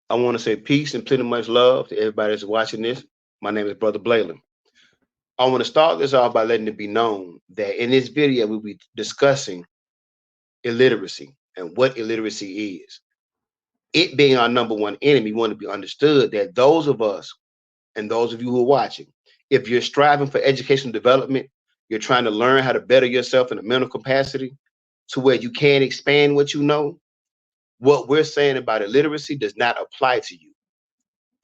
I want to say peace and plenty much love to everybody that's watching this. My name is Brother Blayland. I want to start this off by letting it be known that in this video, we'll be discussing illiteracy and what illiteracy is. It being our number one enemy, we want to be understood that those of us and those of you who are watching, if you're striving for educational development, you're trying to learn how to better yourself in a mental capacity to where you can expand what you know, what we're saying about illiteracy does not apply to you.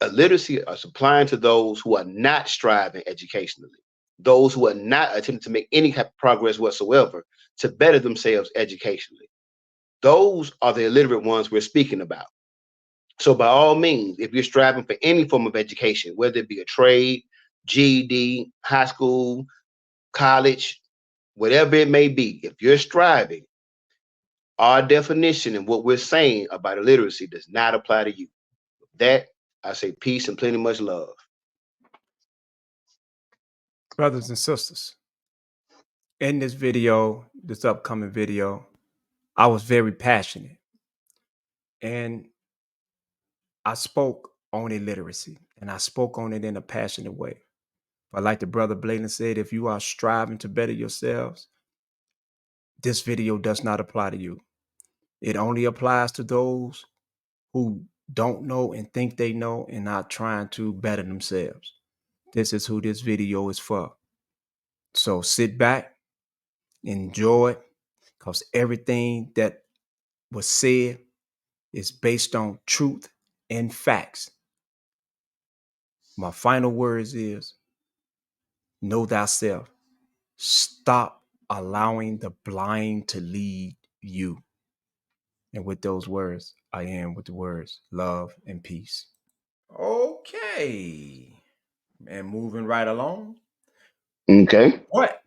Illiteracy is applying to those who are not striving educationally, those who are not attempting to make any type of progress whatsoever to better themselves educationally. Those are the illiterate ones we're speaking about. So, by all means, if you're striving for any form of education, whether it be a trade, GED, high school, college, whatever it may be, if you're striving, our definition and what we're saying about illiteracy does not apply to you. That I say peace and plenty much love. Brothers and sisters, in this video, this upcoming video, I was very passionate and I spoke on illiteracy and I spoke on it in a passionate way. But like the brother Blayden said, if you are striving to better yourselves, this video does not apply to you. It only applies to those who don't know and think they know and not trying to better themselves. This is who this video is for. So sit back, enjoy it, because everything that was said is based on truth and facts. My final words is, know thyself. Stop allowing the blind to lead you. And with those words, I end with the words love and peace. Okay. And moving right along. Okay. But,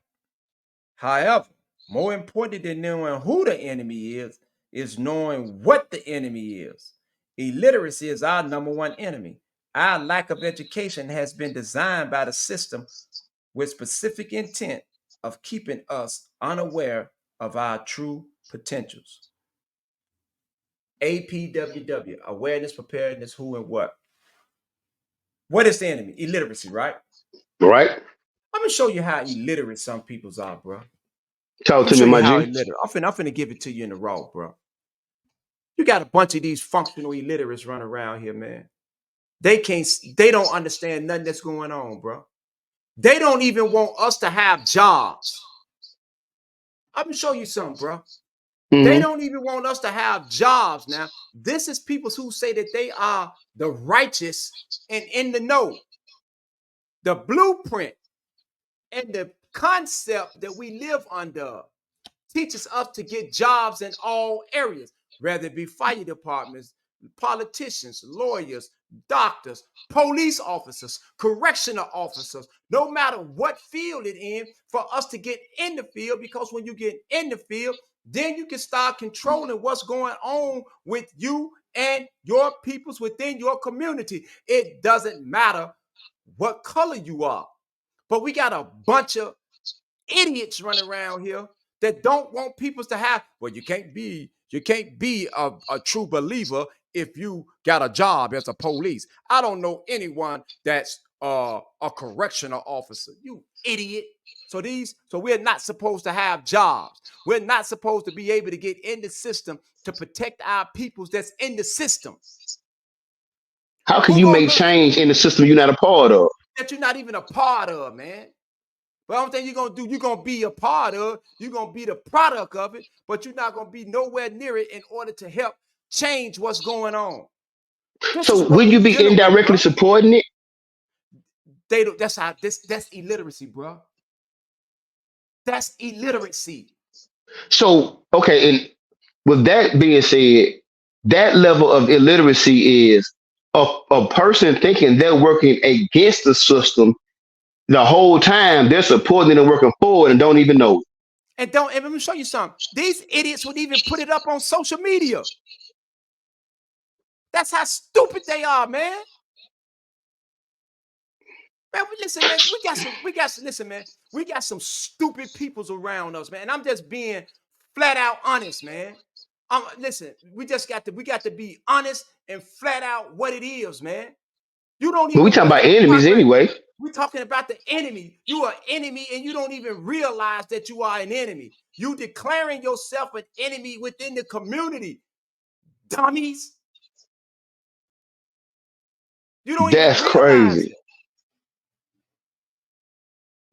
however, more important than knowing who the enemy is knowing what the enemy is. Illiteracy is our number one enemy. Our lack of education has been designed by the system with specific intent of keeping us unaware of our true potentials. APWW, awareness, preparedness, who and what. What is the enemy? Illiteracy, right? Right. Let me show you how illiterate some peoples are, bro. Talk Let me to show me, you my how G. illiterate. I'm finna give it to you in the raw, bro. You got a bunch of these functional illiterates running around here, man. They don't understand nothing that's going on, bro. They don't even want us to have jobs. I'm gonna show you something, bro. They don't even want us to have jobs now. This is people who say that they are the righteous and in the know. The blueprint and the concept that we live under teaches us to get jobs in all areas, whether it be fire departments, politicians, lawyers, doctors, police officers, correctional officers, no matter what field it in, for us to get in the field, because when you get in the field, then you can start controlling what's going on with you and your peoples within your community. It doesn't matter what color you are, but we got a bunch of idiots running around here that don't want people to have. Well, you can't be a true believer if you got a job as a police. I don't know anyone that's a correctional officer. You idiot. So we're not supposed to have jobs. We're not supposed to be able to get in the system to protect our peoples that's in the system. How can Who you gonna make look change in the system you're not a part of? that you're not even a part of, man? But I'm saying you're gonna do, you're gonna be a part of, you're gonna be the product of it, but you're not gonna be nowhere near it in order to help change what's going on. This is So what would you we be dealing with, indirectly bro. supporting it? They don't. That's illiteracy, bro. That's illiteracy. So okay, and with that being said, that level of illiteracy is a person thinking they're working against the system the whole time they're supporting it and working forward and don't even know it. And let me show you something. These idiots would even put it up on social media. That's how stupid they are, man. Man, listen, man, listen, man, we got some stupid peoples around us, man. And I'm just being flat out honest, man. Listen, we got to be honest and flat out what it is, man. You don't But we even talking make about enemies progress. anyway. We're talking about the enemy. You are enemy, and you don't even realize that you are an enemy. You declaring yourself an enemy within the community, dummies. You don't even That's realize it. crazy.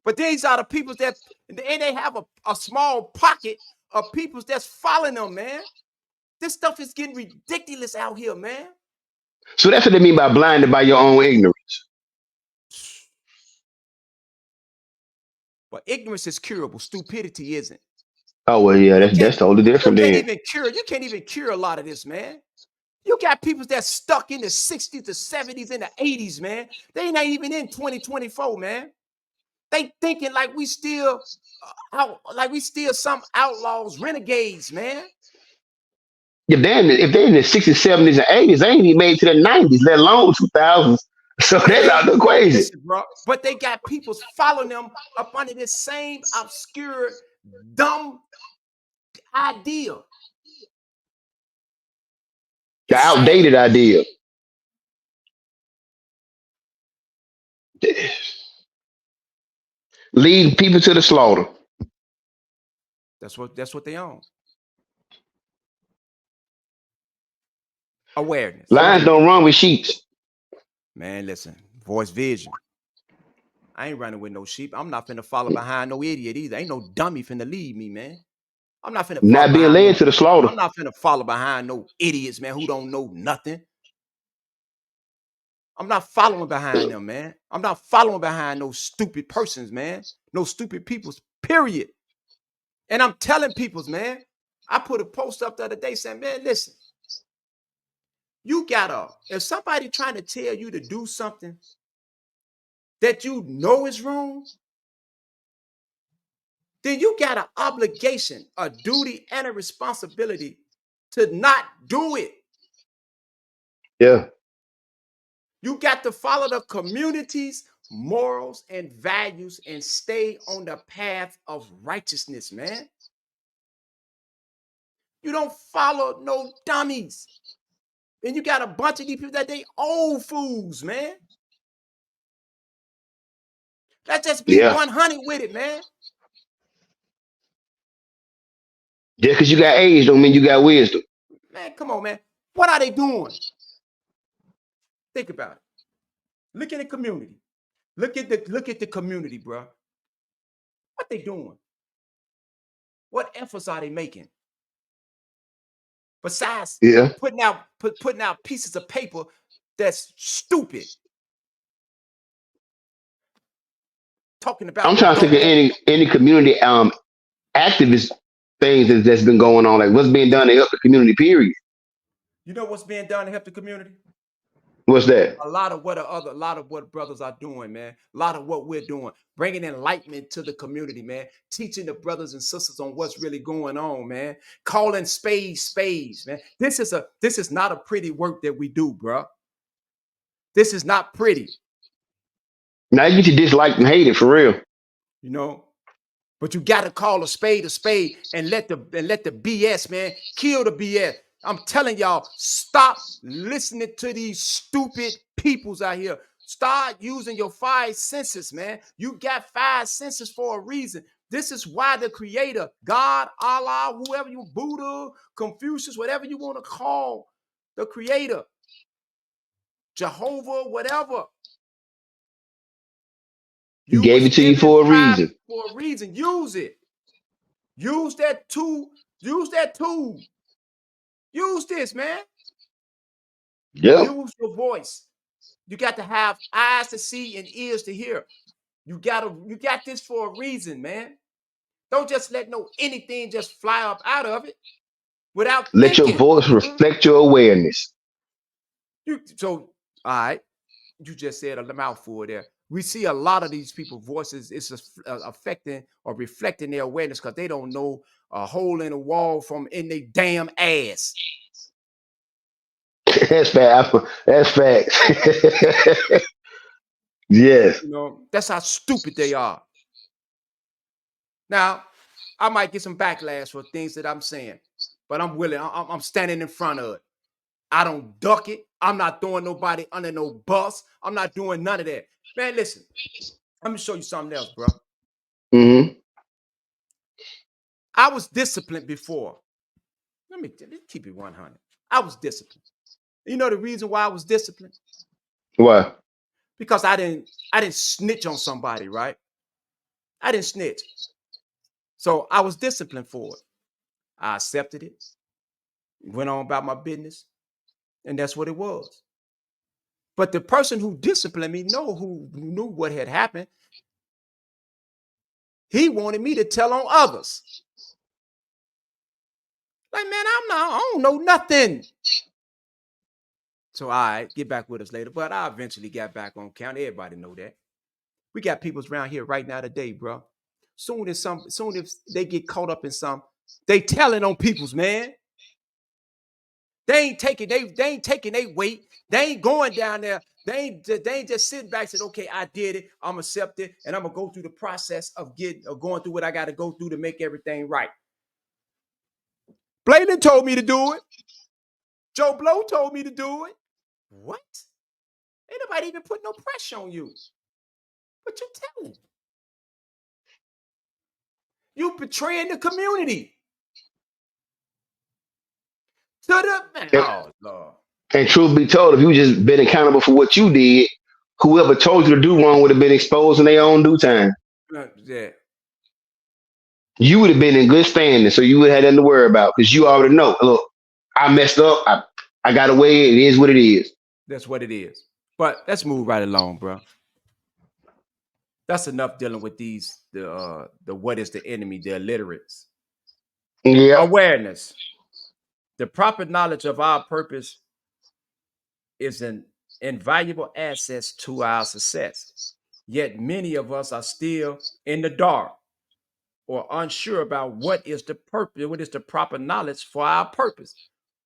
But these are the people that, and they have a small pocket of people that's following them, man. This stuff is getting ridiculous out here, man. So that's what they mean by blinded by your own ignorance. But ignorance is curable. Stupidity isn't. Oh well, yeah, that's totally different then. You can't even cure a lot of this, man. You got people that's stuck in the 60s, the 70s, and the 80s, man. They ain't even in 2024, man. They thinking like we still some outlaws, renegades, man. If they're in the 60s, 70s, and 80s, they ain't even made it to the 90s, let alone 2000s. So And that's out there crazy. listen, bro. But they got people following them up under this same obscure, dumb idea. The It's outdated sad. idea. Lead people to the slaughter. That's what they own. Awareness. Lions don't run with sheep. Man, listen. Voice vision. I ain't running with no sheep. I'm not finna follow behind no idiot either. Ain't no dummy finna lead me, man. I'm not finna follow Not being behind led to the slaughter. I'm not finna follow behind no idiots, man, who don't know nothing. I'm not following behind them, man. I'm not following behind no stupid persons, man. No stupid peoples, period. And I'm telling peoples, man. I put a post up the other day saying, man, listen, if somebody trying to tell you to do something that you know is wrong, then you got an obligation, a duty, and a responsibility to not do it. Yeah. You got to follow the community's morals and values and stay on the path of righteousness, man. You don't follow no dummies. And you got a bunch of these people that they old fools, man. Let's just be Yeah. 100 with it, man. Just because you got age don't mean you got wisdom. Man, come on, man. What are they doing? Think about it. Look at the community. Look at the community, bro. What they doing? What efforts are they making? Besides Yeah. putting out pieces of paper that's stupid. Talking I'm about trying to think don't of let any community activist things that's been going on, like what's being done to help the community, period. you know what's being done to help the community? What's that? A lot of what brothers are doing, man. A lot of what we're doing, bringing enlightenment to the community, man. Teaching the brothers and sisters on what's really going on, man. Calling spades, man. This is not a pretty work that we do, bro. This is not pretty, Now you get you disliked and hated for real. you know. But you got to call a spade and let the BS, man, kill the BS. I'm telling y'all, stop listening to these stupid peoples out here. Start using your 5 senses, man. You got 5 senses for a reason. This is why the creator, God, Allah, whoever you, Buddha, Confucius, whatever you want to call the creator, Jehovah, whatever. He You gave was it to you given for a 5 reason. for a reason. Use it. Use that tool. Use that tool. Use this, man. Yeah. Use your voice. You got to have eyes to see and ears to hear. You got this for a reason, man. Don't just let anything just fly up out of it without Let your thinking. voice reflect your awareness. All right, you just said a mouthful there. We see a lot of these people voices is affecting or reflecting their awareness because they don't know a hole in a wall from in their damn ass. That's fact. That's facts. Yes. You know, that's how stupid they are. Now, I might get some backlash for things that I'm saying, but I'm willing. I'm standing in front of it. I don't duck it. I'm not throwing nobody under no bus. I'm not doing none of that. Man, listen, let me show you something else, bro. Mm-hmm. I was disciplined before. Let me keep it 100. I was disciplined. You know the reason why I was disciplined? Why? Because I didn't snitch on somebody, right? I didn't snitch. So I was disciplined for it. I accepted it, went on about my business, and that's what it was. But the person who disciplined me who knew what had happened. He wanted me to tell on others. Like, man, I don't know nothing. So I get back with us later, but I eventually got back on count. Everybody know that. We got peoples around here right now today, bro. Soon as they get caught up in some, they telling on peoples, man. They ain't taking their weight. They ain't going down there. They ain't just sitting back and said, okay, I did it. I'm accepted, and I'm gonna go through the process of going through what I got to go through to make everything right. Bladen told me to do it. Joe Blow told me to do it. What? Ain't nobody even put no pressure on you. But you telling. You betraying the community. To the man. Oh, Lord. And truth be told, if you just been accountable for what you did, whoever told you to do wrong would have been exposed in their own due time. Yeah. You would have been in good standing, so you would have had nothing to worry about because you already know. Look, I messed up. I got away. It is what it is. That's what it is. But let's move right along, bro. That's enough dealing with these the what is the enemy, the illiterates. Yeah. Awareness. The proper knowledge of our purpose is an invaluable asset to our success. Yet many of us are still in the dark or unsure about what is the purpose, what is the proper knowledge for our purpose.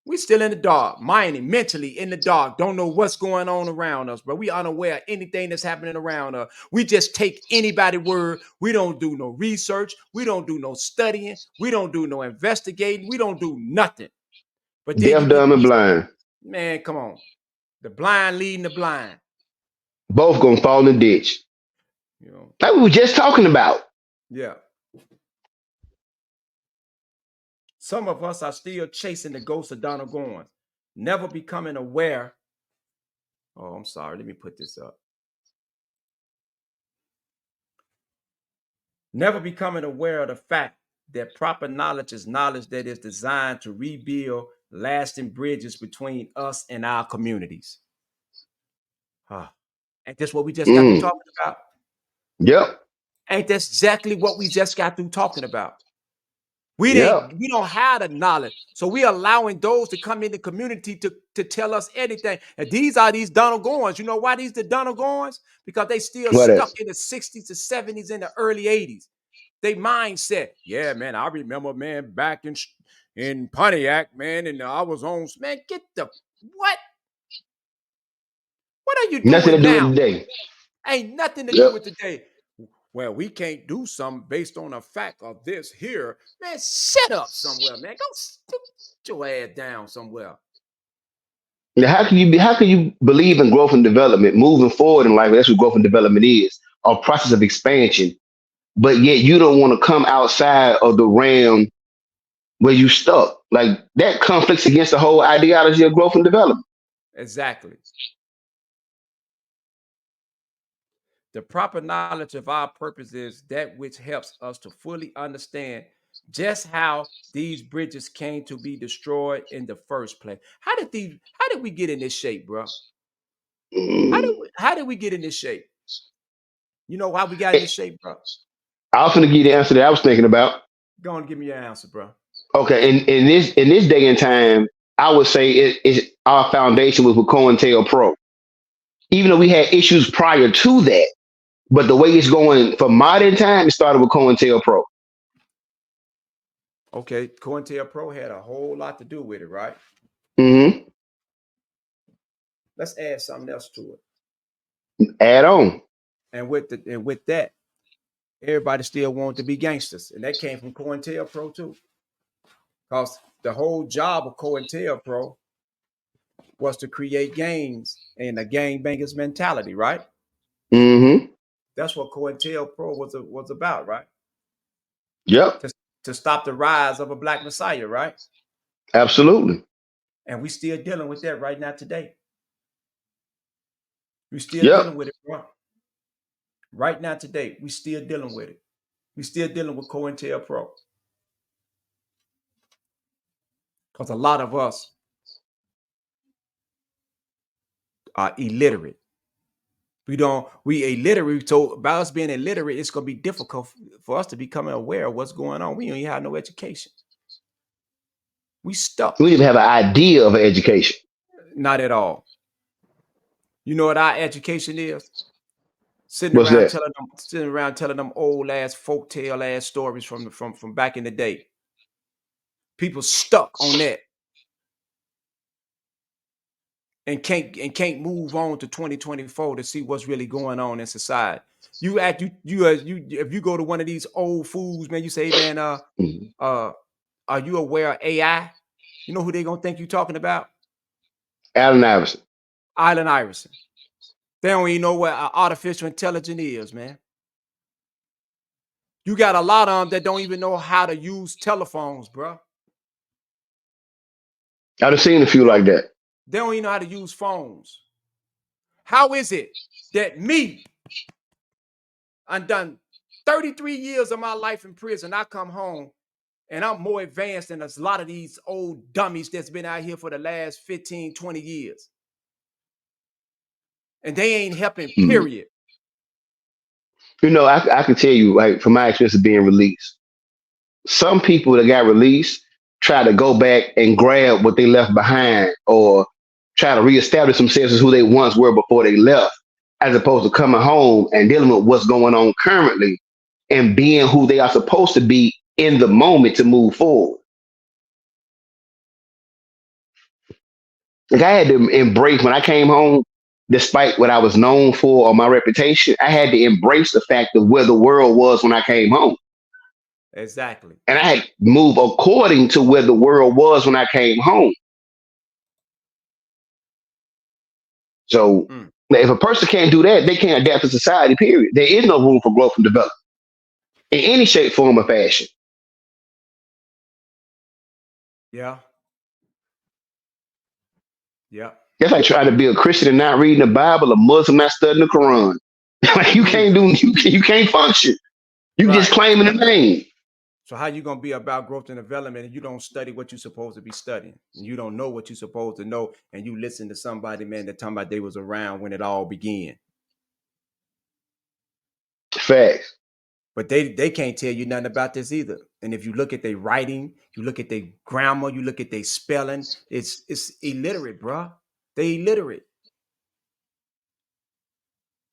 We still in the dark, mentally in the dark, don't know what's going on around us, but we unaware of anything that's happening around us. We just take anybody's word. We don't do no research. We don't do no studying. We don't do no investigating. We don't do nothing. But then you Deaf, get dumb, and these, blind. man, come on. The blind leading the blind. Both gonna fall in the ditch. You know, Like we were just talking about. yeah. Some of us are still chasing the ghost of Donald Goins, never becoming aware. Oh, I'm sorry. Let me put this up. Never becoming aware of the fact that proper knowledge is knowledge that is designed to rebuild lasting bridges between us and our communities. Ain't this what we just got through talking about? Yep. Ain't that exactly what we just got through talking about? We Yep. don't have the knowledge. So we allowing those to come in the community to tell us anything. And these are these Donald Goins. You know why these the Donald Goins? Because they still What stuck is? in the 60s, the 70s, and the early 80s. They mindset. Yeah, man, I remember, man, back in Pontiac, man, and I was on, man, get the, what? What are you Nothing to doing do with now? today. Ain't nothing to do Yep. with today. Well, we can't do something based on a fact of this here. Man, shut up somewhere, man. Go get your ass down somewhere. Now, how can you believe in growth and development, moving forward in life? That's what growth and development is, a process of expansion. But yet you don't want to come outside of the realm where you stuck. Like that conflicts against the whole ideology of growth and development. Exactly. The proper knowledge of our purpose is that which helps us to fully understand just how these bridges came to be destroyed in the first place. How did we get in this shape, bro? How did we get in this shape? You know why we got in this shape, bro? I was going to give you the answer that I was thinking about. Go on, give me your answer, bro. Okay, in this day and time, I would say our foundation was with COINTELPRO. Even though we had issues prior to that, but the way it's going for modern time, it started with COINTELPRO. Okay, COINTELPRO had a whole lot to do with it, right? Mm-hmm. Let's add something else to it. Add on. And with that, everybody still wanted to be gangsters, and that came from COINTELPRO too. Because the whole job of COINTELPRO was to create gangs and a gangbangers mentality, right? Mm-hmm. That's what COINTELPRO was about, right? Yep. To stop the rise of a black messiah, right? Absolutely. And we still dealing with that right now today. We still dealing Yep. with it, bro. Right now today, we still dealing with it. We still dealing with COINTELPRO. Because a lot of us are illiterate. We illiterate. So by us being illiterate, it's gonna be difficult for us to become aware of what's going on. We don't even have no education. We stuck. We even have an idea of an education. Not at all. You know what our education is? Sitting What's around that? telling them old ass folktale ass stories from back in the day. People stuck on that and can't move on to 2024 to see what's really going on in society. You if you go to one of these old fools, man, you say, man, Mhm. are you aware of AI? You know who they gonna think you talking about? Allen Iverson. Allen Iverson. They don't even know what artificial intelligence is, man. You got a lot of them that don't even know how to use telephones, bro. I've seen a few like that. They don't even know how to use phones. How is it that me, I've done 33 years of my life in prison, I come home and I'm more advanced than a lot of these old dummies that's been out here for the last 15, 20 years. And they ain't helping, Mhm. period. You know, I can tell you, like, from my experience of being released, some people that got released try to go back and grab what they left behind or try to reestablish themselves as who they once were before they left, as opposed to coming home and dealing with what's going on currently and being who they are supposed to be in the moment to move forward. Like I had to embrace when I came home, despite what I was known for or my reputation, I had to embrace the fact of where the world was when I came home. Exactly. And I had to move according to where the world was when I came home. So Mm. if a person can't do that, they can't adapt to society, period. There is no room for growth and development in any shape, form, or fashion. Yeah. Yeah. That's like trying to be a Christian and not reading the Bible, a Muslim not studying the Quran. Like you Mm. can't do, you can't function. You just Right. claiming the name. So how you gonna be about growth and development and you don't study what you're supposed to be studying? And you don't know what you're supposed to know, and you listen to somebody, man, that talking about they was around when it all began. Facts. But they can't tell you nothing about this either. And if you look at their writing, you look at their grammar, you look at their spelling, it's illiterate, bro. They illiterate.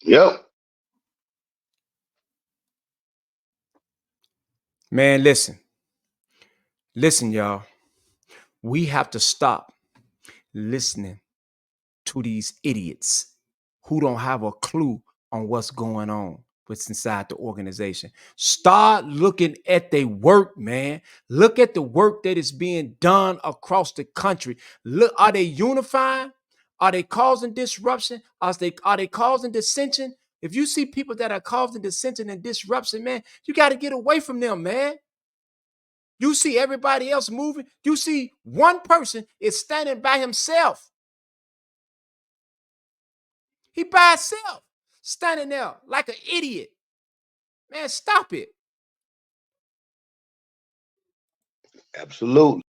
Yep. Man, listen, y'all. We have to stop listening to these idiots who don't have a clue on what's going on what's inside the organization. Start looking at their work, man. Look at the work that is being done across the country. Look, are they unifying? Are they causing disruption? Are they causing dissension? If you see people that are causing dissension and disruption, man, you got to get away from them, man. You see everybody else moving. You see one person is standing by himself. He by himself, standing there like an idiot. Man, stop it. Absolutely.